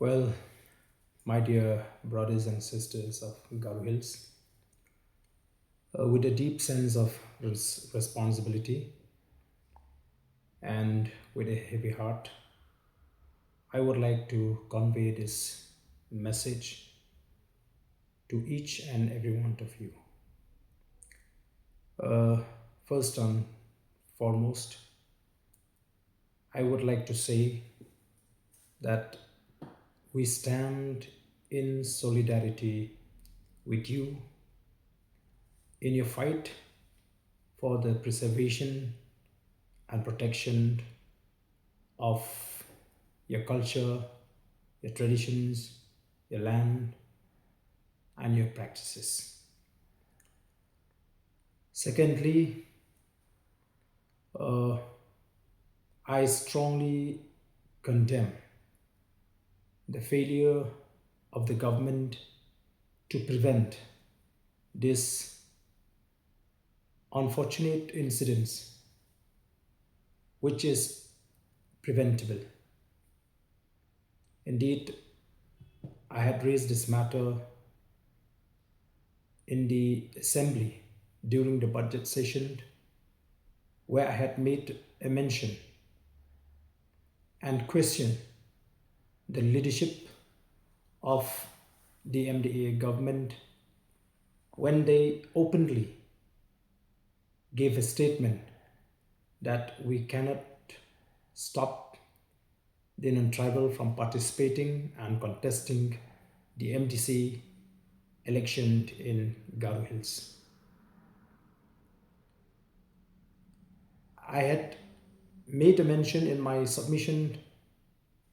Well, my dear brothers and sisters of Garo Hills, with a deep sense of responsibility and with a heavy heart, I would like to convey this message to each and every one of you. Uh, First and foremost, I would like to say that we stand in solidarity with you in your fight for the preservation and protection of your culture, your traditions, your land, and your practices. Secondly, uh, I strongly condemn the failure of the government to prevent these unfortunate incidents, which is preventable. Indeed, I had raised this matter in the assembly during the budget session where I had made a mention and questioned the leadership of the MDA government when they openly gave a statement that we cannot stop the non-tribal from participating and contesting the MDC election in Garo Hills. I had made a mention in my submission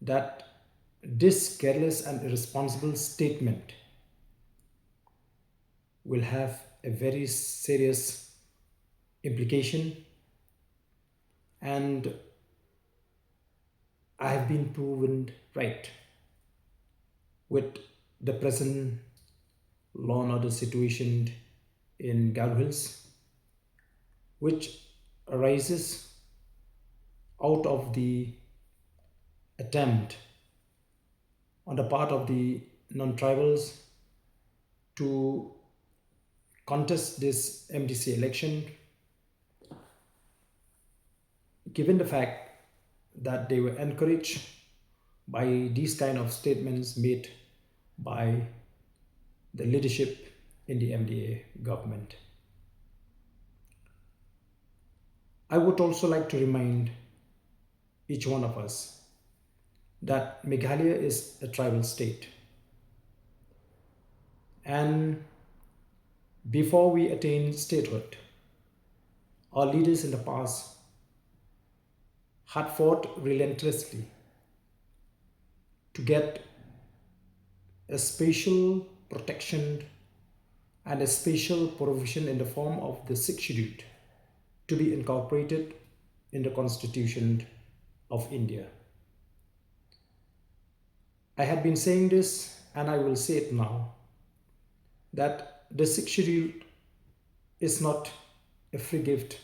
that this careless and irresponsible statement will have a very serious implication, and I have been proven right with the present law and order situation in Garo Hills, which arises out of the attempt on the part of the non-tribals to contest this MDC election, given the fact that they were encouraged by these kind of statements made by the leadership in the MDA government. I would also like to remind each one of us that Meghalaya is a tribal state, and before we attain statehood, our leaders in the past had fought relentlessly to get a special protection and a special provision in the form of the sixth schedule to be incorporated in the Constitution of India. I had been saying this and I will say it now that the sixth schedule is not a free gift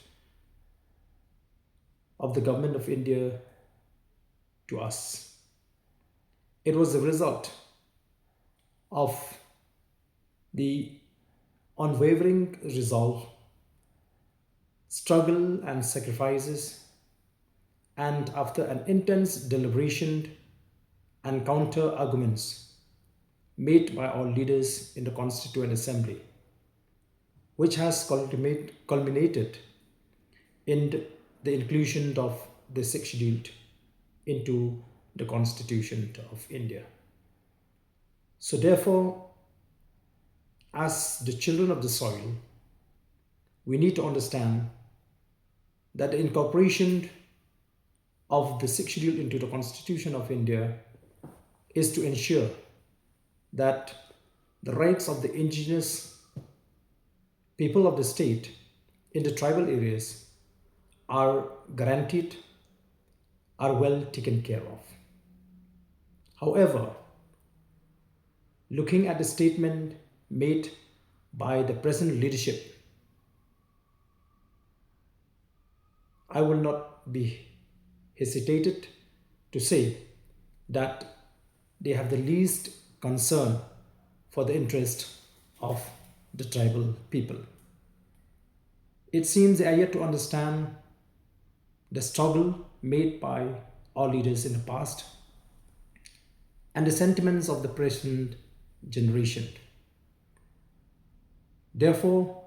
of the government of India to us. It was a result of the unwavering resolve, struggle, and sacrifices, and after an intense deliberation and counter arguments made by our leaders in the Constituent Assembly, which has culminated in the inclusion of the sixth schedule into the Constitution of India. So therefore, as the children of the soil, we need to understand that the incorporation of the sixth schedule into the Constitution of India is to ensure that the rights of the indigenous people of the state in the tribal areas are guaranteed, are well taken care of. However, looking at the statement made by the present leadership, I will not be hesitated to say that they have the least concern for the interest of the tribal people. It seems they are yet to understand the struggle made by our leaders in the past and the sentiments of the present generation. Therefore,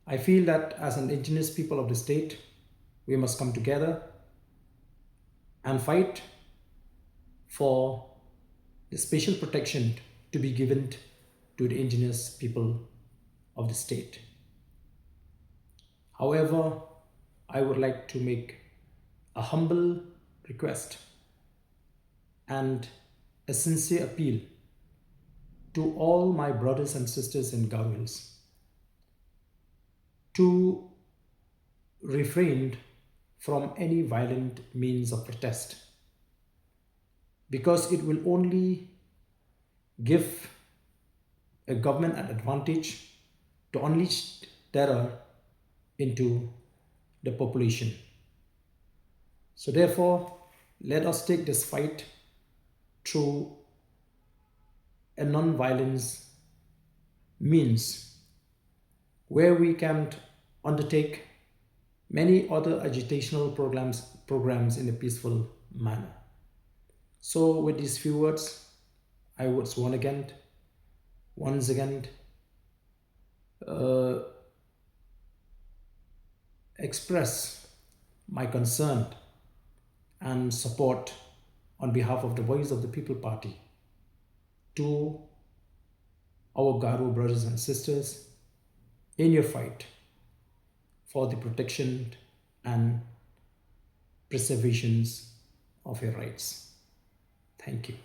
I feel that as an indigenous people of the state, we must come together and fight for the special protection to be given to the indigenous people of the state. However, I would like to make a humble request and a sincere appeal to all my brothers and sisters in Garoils to refrain from any violent means of protest, because it will only give a government an advantage to unleash terror into the population. So therefore, let us take this fight through a non-violence means where we can undertake many other agitational programs in a peaceful manner. So with these few words, I would once again express my concern and support on behalf of the Voice of the People Party to our Garo brothers and sisters in your fight for the protection and preservations of your rights. Thank you.